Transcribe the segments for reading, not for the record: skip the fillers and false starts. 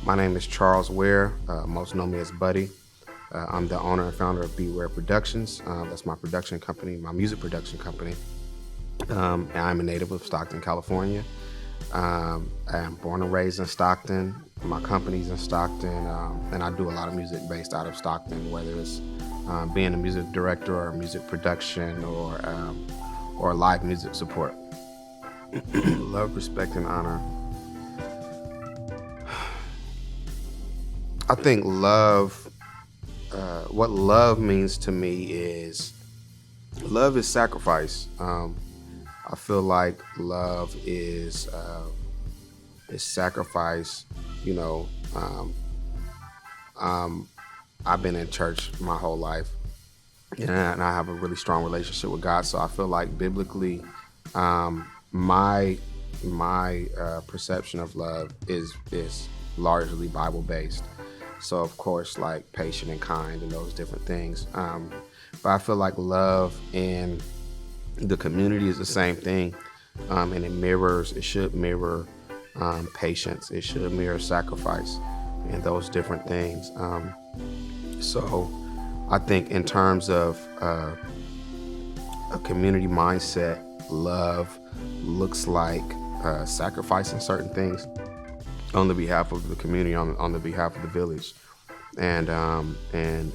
My name is Charles Ware. Most know me as Buddy. I'm the owner and founder of Ware Productions. That's my production company, my music production company. And I'm a native of Stockton, California. I'm born and raised in Stockton. My company's in Stockton, and I do a lot of music based out of Stockton, whether it's being a music director or music production or live music support. Love, respect, and honor. I think what love means to me is love is sacrifice. I feel like love is sacrifice. You know, um, I've been in church my whole life, and I have a really strong relationship with God. So I feel like biblically, my perception of love is largely Bible based. So of course, like patient and kind and those different things. But I feel like love in the community is the same thing, and it should mirror patience. It should mirror sacrifice and those different things. So I think in terms of a community mindset, love looks like sacrificing certain things on the behalf of the community, on the behalf of the village, and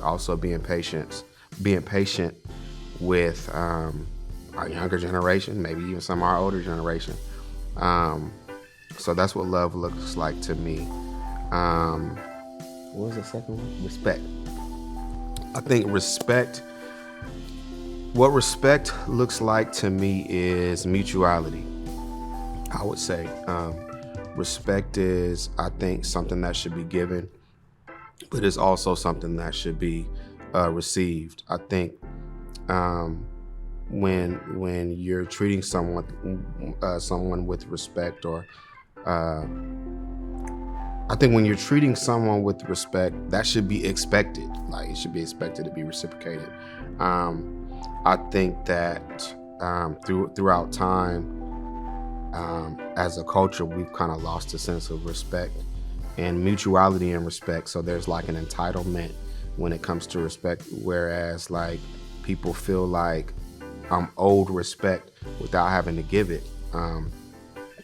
also being patient with our younger generation, maybe even some of our older generation. Um, so that's what love looks like to me. Um, what was the second one? Respect. I think what respect looks like to me is mutuality. I would say respect is, I think, something that should be given, but it's also something that should be received. I think um, when you're treating someone with respect, or uh, I think when you're treating someone with respect, that should be expected. Like, it should be expected to be reciprocated. Um, I think that throughout time, as a culture, we've kind of lost a sense of respect and mutuality and respect. So there's like an entitlement when it comes to respect, whereas like people feel like I'm owed respect without having to give it. And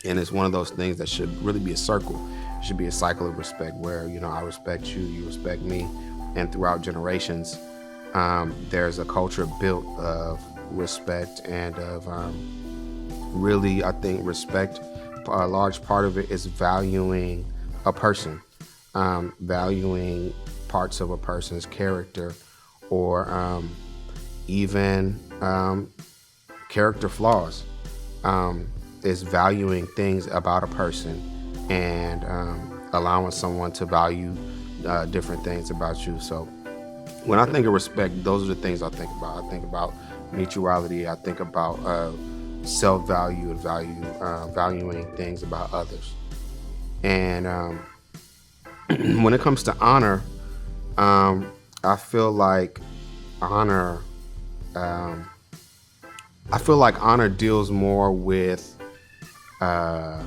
it's one of those things that should really be a circle. It should be a cycle of respect where, I respect you, you respect me. And throughout generations, there's a culture built of respect and of really, I think respect, a large part of it is valuing a person, valuing parts of a person's character, or even character flaws, is valuing things about a person and allowing someone to value different things about you. So when I think of respect, those are the things I think about. I think about mutuality. I think about self-value and valuing things about others. And when it comes to honor, I feel like honor, um, I feel like honor deals more with, uh,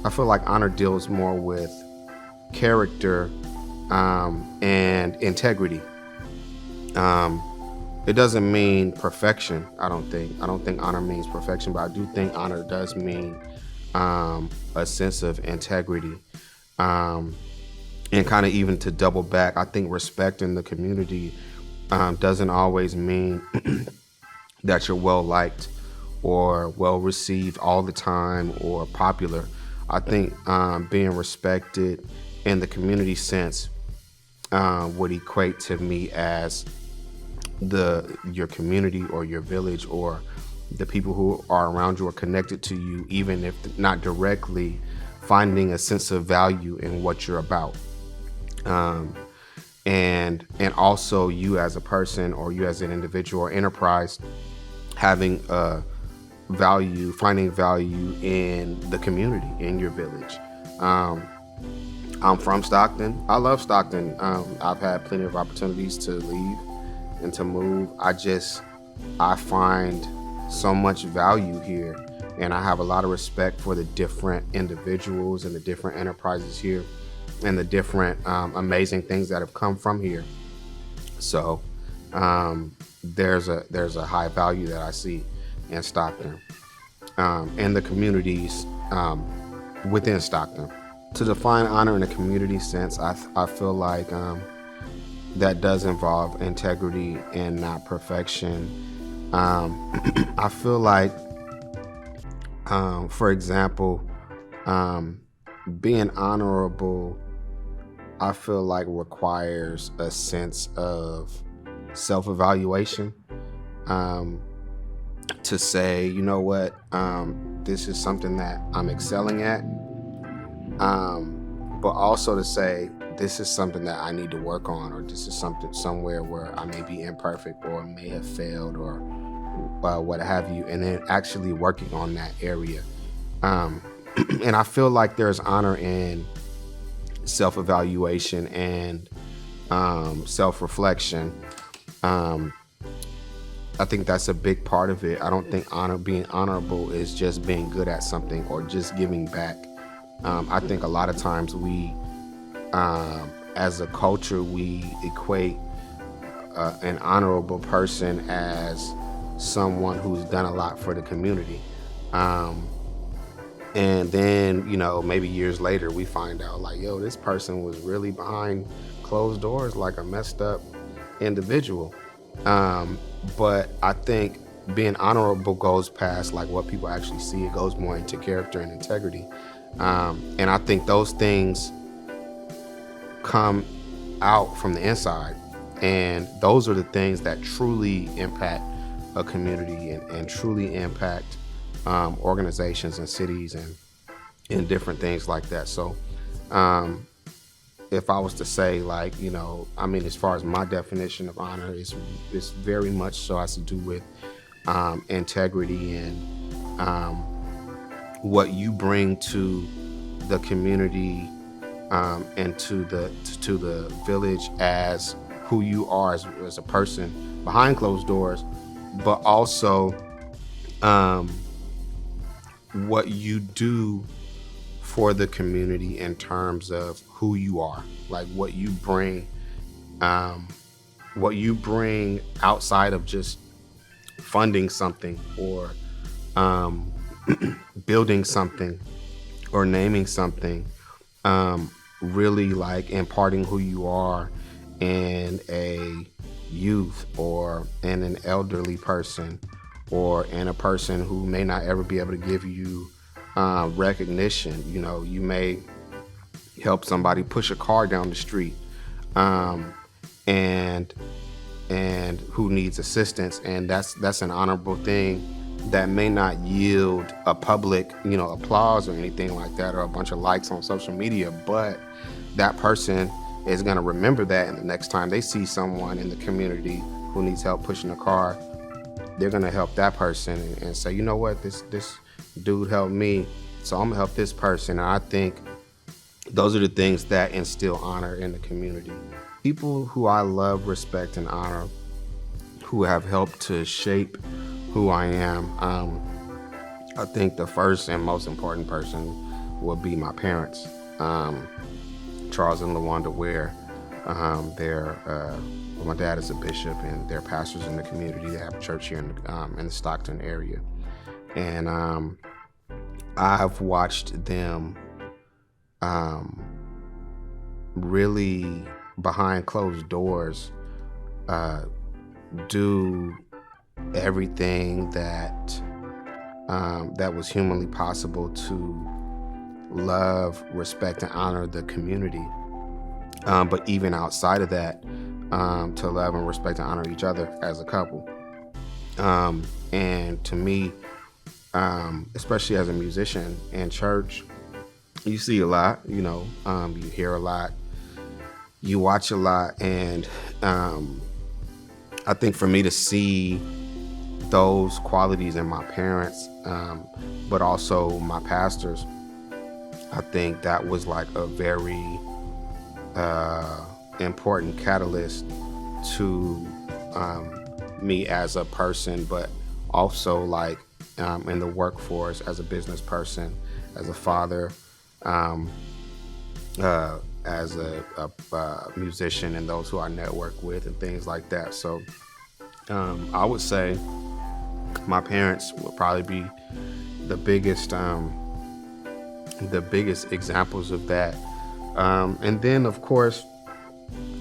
I feel like honor deals more with character and integrity. Um, it doesn't mean perfection. I don't think. I don't think honor means perfection, but I do think honor does mean a sense of integrity. Um, and kind of even to double back, I think respect in the community doesn't always mean that you're well liked or well received all the time or popular. I think being respected in the community sense would equate to me as your community or your village or the people who are around you or connected to you, even if not directly, finding a sense of value in what you're about. Um, and also you as a person or you as an individual or enterprise having finding value in the community, in your village. Um, I'm from Stockton. I love Stockton. I've had plenty of opportunities to leave and to move. I find so much value here, and I have a lot of respect for the different individuals and the different enterprises here. and the different amazing things that have come from here. So there's a high value that I see in Stockton, and the communities within Stockton. To define honor in a community sense, I feel like that does involve integrity and not perfection. I feel like, for example, being honorable, I feel like requires a sense of self-evaluation, to say, you know what, this is something that I'm excelling at, but also to say this is something that I need to work on, or this is something somewhere where I may be imperfect or may have failed, or what have you, and then actually working on that area. And I feel like there's honor in self-evaluation and self-reflection. I think that's a big part of it. I don't think being honorable is just being good at something or just giving back. I think a lot of times we, as a culture, we equate an honorable person as someone who's done a lot for the community. And then, maybe years later, we find out like, yo, this person was really behind closed doors, like a messed up individual. But I think being honorable goes past like what people actually see. It goes more into character and integrity. And I think those things come out from the inside. And those are the things that truly impact a community and truly impact organizations and cities and different things like that. So if I was to say, like, as far as my definition of honor, it's very much so has to do with integrity and what you bring to the community and to the village as who you are as a person behind closed doors, but also what you do for the community in terms of who you are, like what you bring outside of just funding something or building something or naming something, really like imparting who you are in a youth or in an elderly person or in a person who may not ever be able to give you recognition. You may help somebody push a car down the street, and who needs assistance, and that's an honorable thing that may not yield a public, applause or anything like that, or a bunch of likes on social media, but that person is going to remember that, and the next time they see someone in the community who needs help pushing a car, they're going to help that person and say, you know what, this dude helped me, so I'm gonna help this person. And I think those are the things that instill honor in the community. People who I love, respect, and honor, who have helped to shape who I am, I think the first and most important person will be my parents, Charles and LaWanda Ware. My dad is a bishop, and they're pastors in the community. They have a church here in the Stockton area, and I've watched them really behind closed doors do everything that was humanly possible to love, respect, and honor the community. But even outside of that, to love and respect and honor each other as a couple. And to me, especially as a musician in church, you see a lot, you hear a lot, you watch a lot. And I think for me to see those qualities in my parents, but also my pastors, I think that was like a very important catalyst to me as a person, but also like in the workforce, as a business person, as a father, as a musician and those who I network with and things like that. So I would say my parents would probably be the biggest the biggest examples of that. And then of course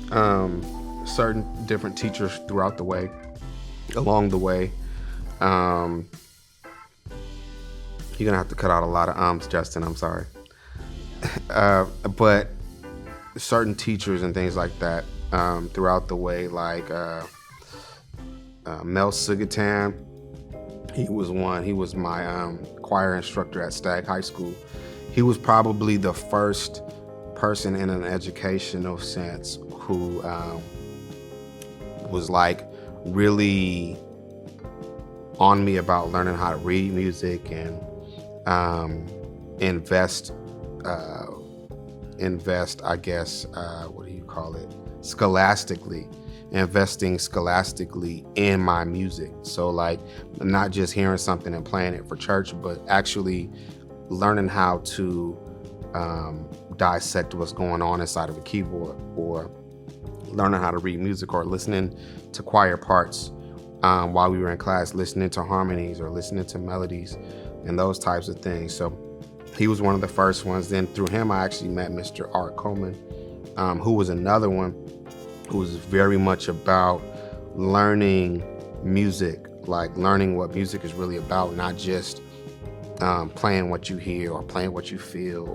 certain different teachers throughout the way, along the way. Um, you're gonna have to cut out a lot of Justin. I'm sorry. But certain teachers and things like that throughout the way, like Mel Sigatan. He was one. He was my choir instructor at Stagg High School. He was probably the first person in an educational sense who was like really on me about learning how to read music and invest, I guess, what do you call it? Investing scholastically in my music. So like not just hearing something and playing it for church, but actually learning how to dissect what's going on inside of a keyboard, or learning how to read music, or listening to choir parts while we were in class, listening to harmonies or listening to melodies and those types of things. So he was one of the first ones. Then through him, I actually met Mr. Art Coleman, who was another one who was very much about learning music, like learning what music is really about, not just playing what you hear or playing what you feel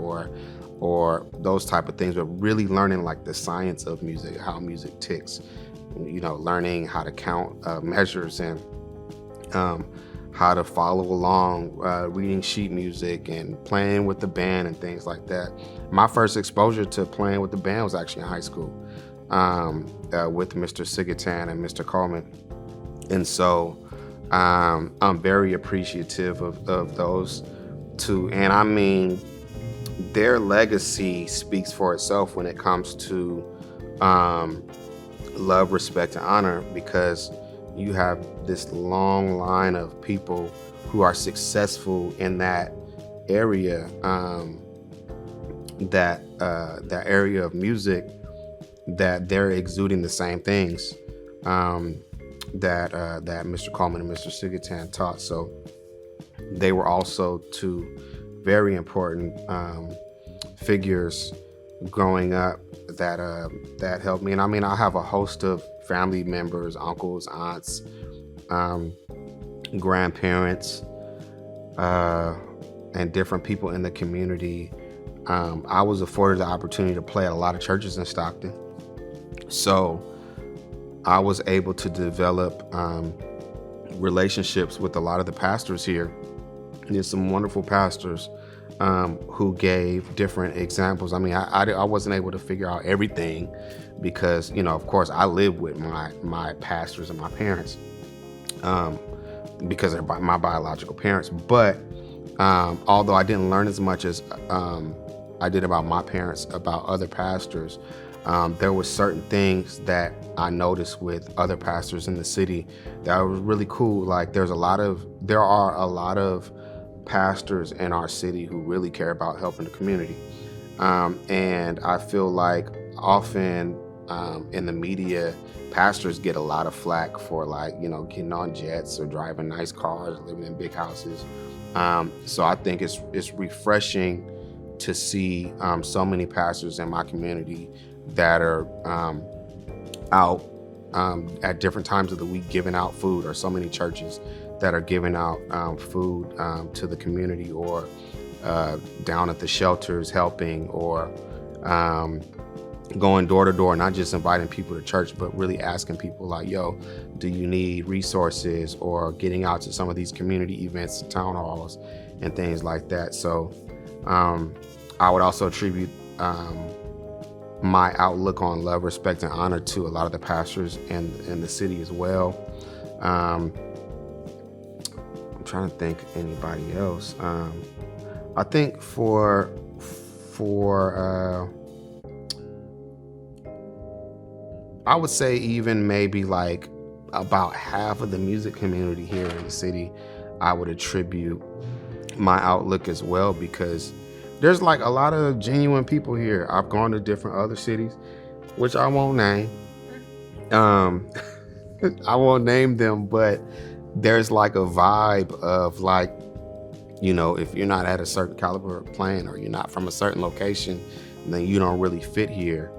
or those type of things, but really learning like the science of music, how music ticks, learning how to count measures and how to follow along, reading sheet music and playing with the band and things like that. My first exposure to playing with the band was actually in high school with Mr. Sigatan and Mr. Coleman. And so I'm very appreciative of those two. And I mean, their legacy speaks for itself when it comes to love, respect, and honor, because you have this long line of people who are successful in that area, that area of music, that they're exuding the same things that Mr. Coleman and Mr. Sigatan taught. So they were also two very important figures growing up that helped me. And I mean, I have a host of family members, uncles, aunts, grandparents, and different people in the community. I was afforded the opportunity to play at a lot of churches in Stockton. So I was able to develop relationships with a lot of the pastors here. There's some wonderful pastors who gave different examples. I mean, I wasn't able to figure out everything because, of course, I live with my pastors and my parents because they're my biological parents. But although I didn't learn as much as I did about my parents, about other pastors, there were certain things that I noticed with other pastors in the city that was really cool. Like there are a lot of pastors in our city who really care about helping the community. And I feel like often in the media, pastors get a lot of flack for getting on jets or driving nice cars, living in big houses. So I think it's refreshing to see so many pastors in my community that are out at different times of the week giving out food, or so many churches that are giving out food to the community, or down at the shelters helping, or going door to door, not just inviting people to church, but really asking people like, yo, do you need resources, or getting out to some of these community events, town halls, and things like that. So I would also attribute my outlook on love, respect, and honor to a lot of the pastors in the city as well. I'm trying to think anybody else. I think for I would say even maybe like about half of the music community here in the city, I would attribute my outlook as well, because there's like a lot of genuine people here. I've gone to different other cities, which I won't name. Um, I won't name them, but there's like a vibe of like, if you're not at a certain caliber of playing or you're not from a certain location, then you don't really fit here.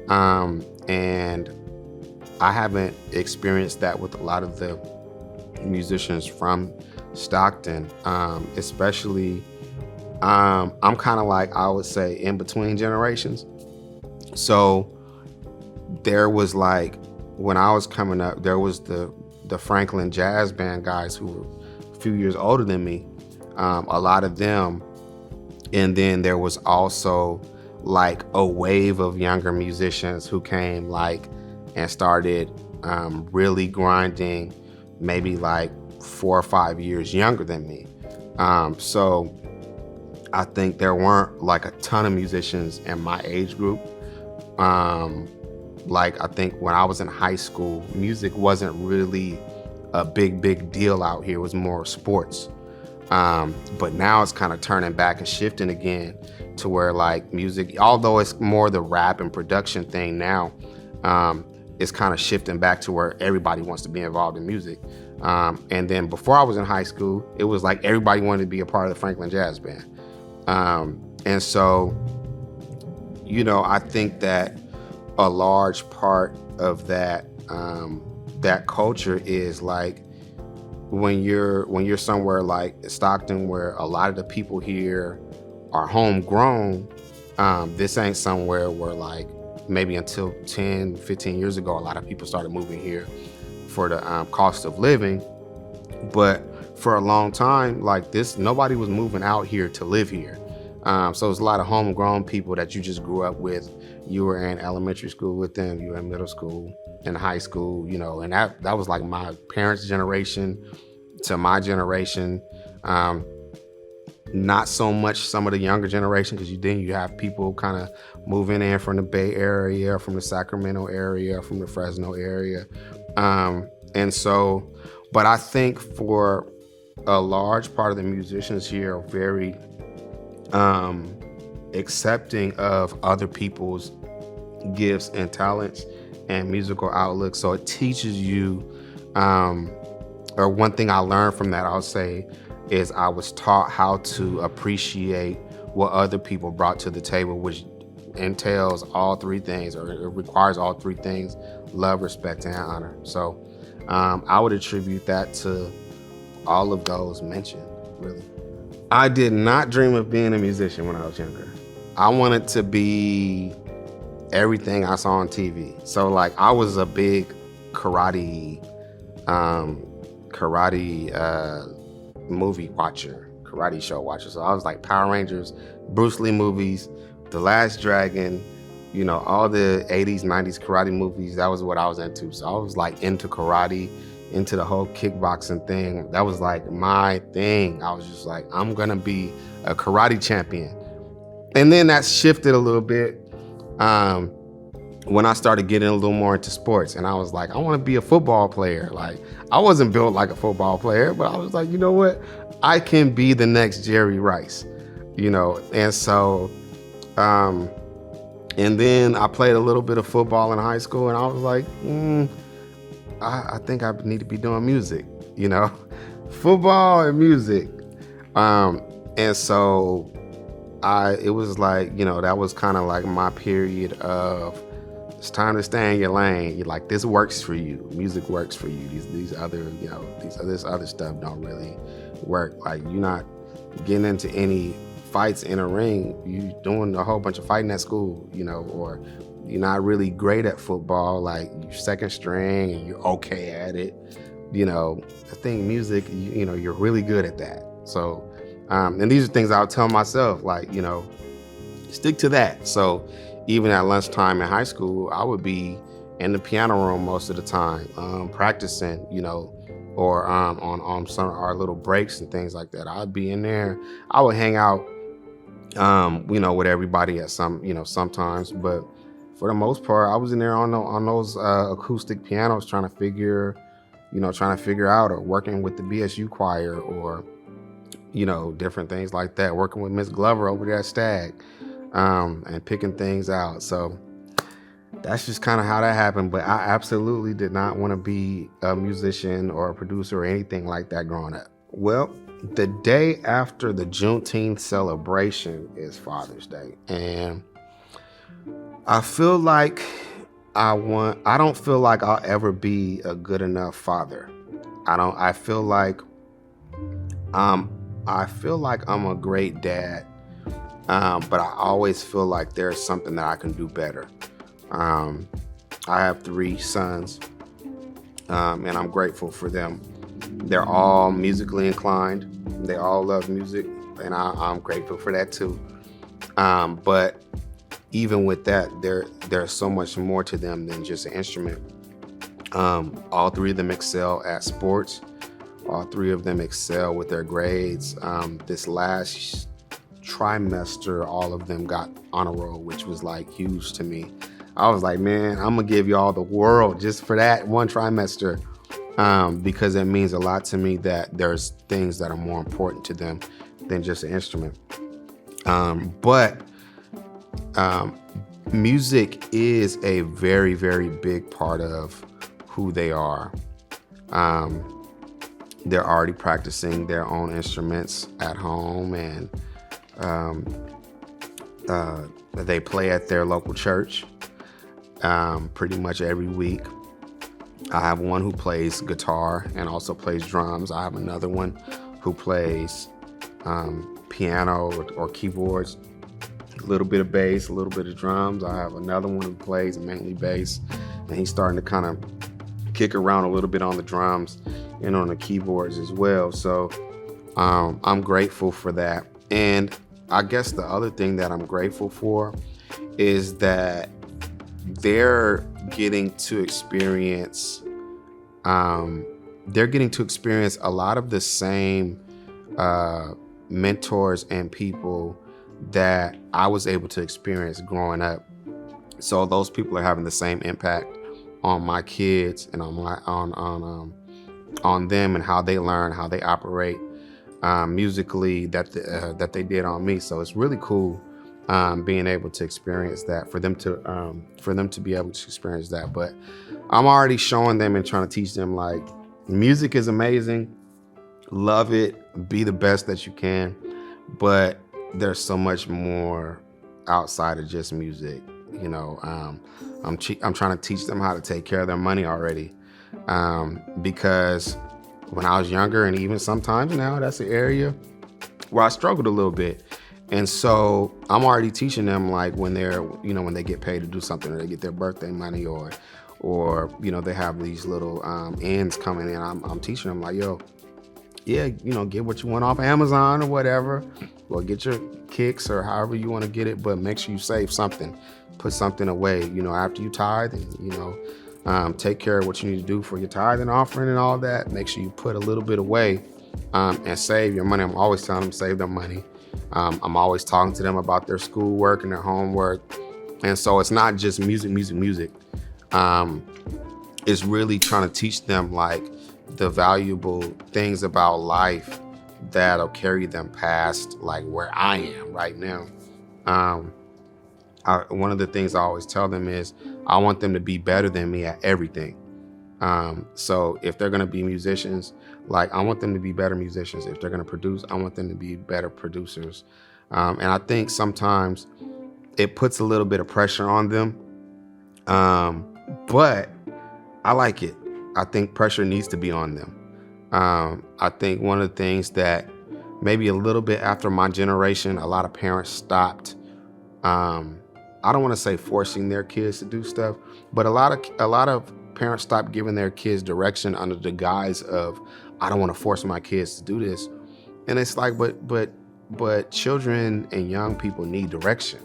And I haven't experienced that with a lot of the musicians from Stockton, especially. I'm kind of like, I would say, in between generations. So there was like, when I was coming up, there was the Franklin Jazz Band guys who were a few years older than me, a lot of them. And then there was also like a wave of younger musicians who came like and started really grinding, maybe like 4 or 5 years younger than me. So I think there weren't like a ton of musicians in my age group. Like I think when I was in high school, music wasn't really a big deal out here. It was more sports. But now it's kind of turning back and shifting again to where like music, although it's more the rap and production thing now, it's kind of shifting back to where everybody wants to be involved in music. And then before I was in high school, it was like everybody wanted to be a part of the Franklin Jazz Band. And so, I think that a large part of that that culture is like when you're somewhere like Stockton, where a lot of the people here are homegrown. This ain't somewhere where like maybe until 10, 15 years ago, a lot of people started moving here for the cost of living. But for a long time, like this, nobody was moving out here to live here. So there's a lot of homegrown people that you just grew up with. You were in elementary school with them, you were in middle school, in high school, and that was like my parents' generation to my generation. Not so much some of the younger generation, because you have people kind of moving in from the Bay Area, from the Sacramento area, from the Fresno area. And so, but I think for a large part of the musicians here are very accepting of other people's gifts and talents and musical outlooks. So it teaches you, or one thing I learned from that, I'll say, is I was taught how to appreciate what other people brought to the table, which entails all three things, or it requires all three things: love, respect, and honor. So I would attribute that to all of those mentioned, really. I did not dream of being a musician when I was younger. I wanted to be everything I saw on TV. So like I was a big karate movie watcher, karate show watcher. So I was like Power Rangers, Bruce Lee movies, The Last Dragon, all the 80s, 90s karate movies. That was what I was into. So I was like into karate, into the whole kickboxing thing. That was like my thing. I was just like, I'm gonna be a karate champion. And then that shifted a little bit when I started getting a little more into sports. And I was like, I want to be a football player. Like, I wasn't built like a football player, but I was like, you know what? I can be the next Jerry Rice, And so, and then I played a little bit of football in high school, and I was like, I think I need to be doing music, football and music. And so it was like, that was kind of like my period of, it's time to stay in your lane. You're like, this works for you. Music works for you. These other, this other stuff don't really work. Like, you're not getting into any fights in a ring. You doing a whole bunch of fighting at school, or you're not really great at football. Like, you're second string and you're okay at it. I think music, you're really good at that. So, and these are things I'll tell myself, like, stick to that. So even at lunchtime in high school, I would be in the piano room most of the time, practicing, or on some of our little breaks and things like that. I'd be in there. I would hang out, with everybody at sometimes, but for the most part, I was in there on those acoustic pianos trying to figure out, or working with the BSU choir, or different things like that, working with Miss Glover over there at Stag, and picking things out. So that's just kind of how that happened. But I absolutely did not want to be a musician or a producer or anything like that growing up. Well, the day after the Juneteenth celebration is Father's Day. And I feel like I don't feel like I'll ever be a good enough father. I feel like I'm a great dad. But I always feel like there's something that I can do better. I have 3 sons, and I'm grateful for them. They're all musically inclined. They all love music, and I'm grateful for that too. But even with that, there's so much more to them than just an instrument. All 3 of them excel at sports. All 3 of them excel with their grades. This last trimester, all of them got honor roll, which was like huge to me. I was like, man, I'm gonna give y'all the world just for that one trimester, because it means a lot to me that there's things that are more important to them than just an instrument. But music is a very, very big part of who they are. They're already practicing their own instruments at home, and they play at their local church pretty much every week. I have one who plays guitar and also plays drums. I have another one who plays piano or keyboards, a little bit of bass, a little bit of drums. I have another one who plays mainly bass, and he's starting to kind of kick around a little bit on the drums and on the keyboards as well. So I'm grateful for that. And I guess the other thing that I'm grateful for is that they're getting to experience a lot of the same mentors and people that I was able to experience growing up. So those people are having the same impact on my kids and on them and how they learn, how they operate musically that they did on me. So it's really cool being able to experience that, for them to be able to experience that. But I'm already showing them and trying to teach them, like, music is amazing, love it, be the best that you can, but there's so much more outside of just music. I'm trying to teach them how to take care of their money already, because when I was younger, and even sometimes now, that's an area where I struggled a little bit. And so I'm already teaching them, like, when when they get paid to do something, or they get their birthday money, or they have these little ends coming in. I'm teaching them, like, yo, yeah, get what you want off Amazon or whatever, or get your kicks or however you want to get it, but make sure you save something, put something away, after you tithe, and take care of what you need to do for your tithe and offering and all that. Make sure you put a little bit away and save your money. I'm always telling them save their money. I'm always talking to them about their schoolwork and their homework. And so it's not just music. It's really trying to teach them, like, the valuable things about life that'll carry them past, like, where I am right now. One of the things I always tell them is I want them to be better than me at everything. So if they're going to be musicians, like, I want them to be better musicians. If they're going to produce, I want them to be better producers. And I think sometimes it puts a little bit of pressure on them. But I like it. I think pressure needs to be on them. I think one of the things that maybe a little bit after my generation, a lot of parents stopped, I don't want to say forcing their kids to do stuff, but a lot of parents stopped giving their kids direction under the guise of, I don't want to force my kids to do this. And it's like, but children and young people need direction.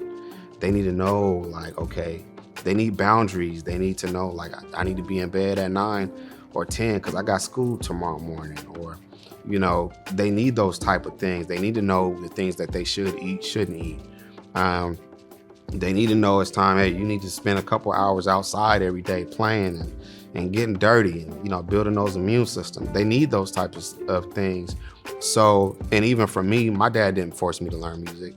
They need to know, like, okay, they need boundaries. They need to know, like, I need to be in bed at 9 or 10 because I got school tomorrow morning. Or, they need those type of things. They need to know the things that they should eat, shouldn't eat. They need to know it's time. Hey, you need to spend a couple hours outside every day playing and getting dirty and, building those immune systems. They need those types of things. So, and even for me, my dad didn't force me to learn music.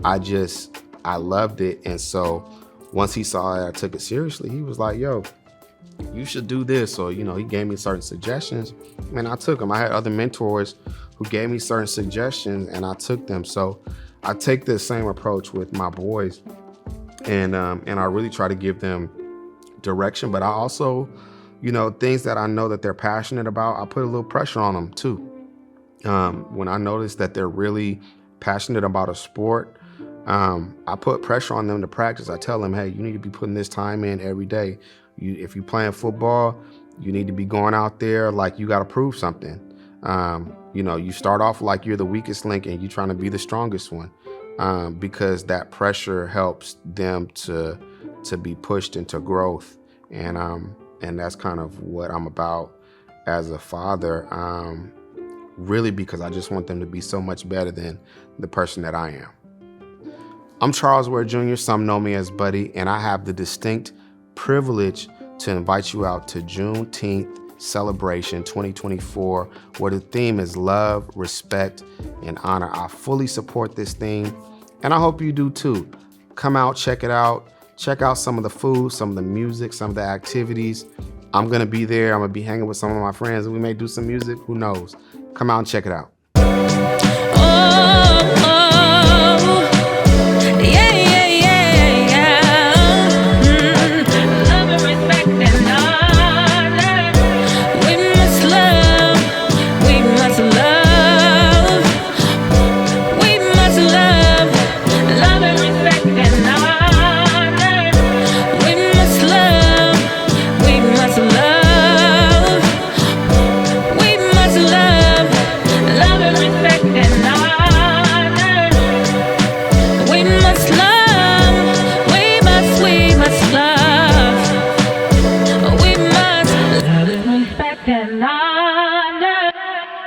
I loved it. And so once he saw that I took it seriously, he was like, yo, you should do this. Or, he gave me certain suggestions and I took them. I had other mentors who gave me certain suggestions and I took them. So I take this same approach with my boys, and I really try to give them direction. But I also, things that I know that they're passionate about, I put a little pressure on them too. When I notice that they're really passionate about a sport, I put pressure on them to practice. I tell them, hey, you need to be putting this time in every day. If you're playing football, you need to be going out there like you got to prove something. You start off like you're the weakest link and you're trying to be the strongest one, because that pressure helps them to be pushed into growth. And that's kind of what I'm about as a father, really, because I just want them to be so much better than the person that I am. I'm Charles Ware Jr., some know me as Buddy, and I have the distinct privilege to invite you out to Juneteenth celebration 2024, where the theme is love, respect, and honor. I fully support this theme, and I hope you do too. Come out, check it out. Check out some of the food, some of the music, some of the activities. I'm going to be there. I'm going to be hanging with some of my friends, and we may do some music. Who knows? Come out and check it out.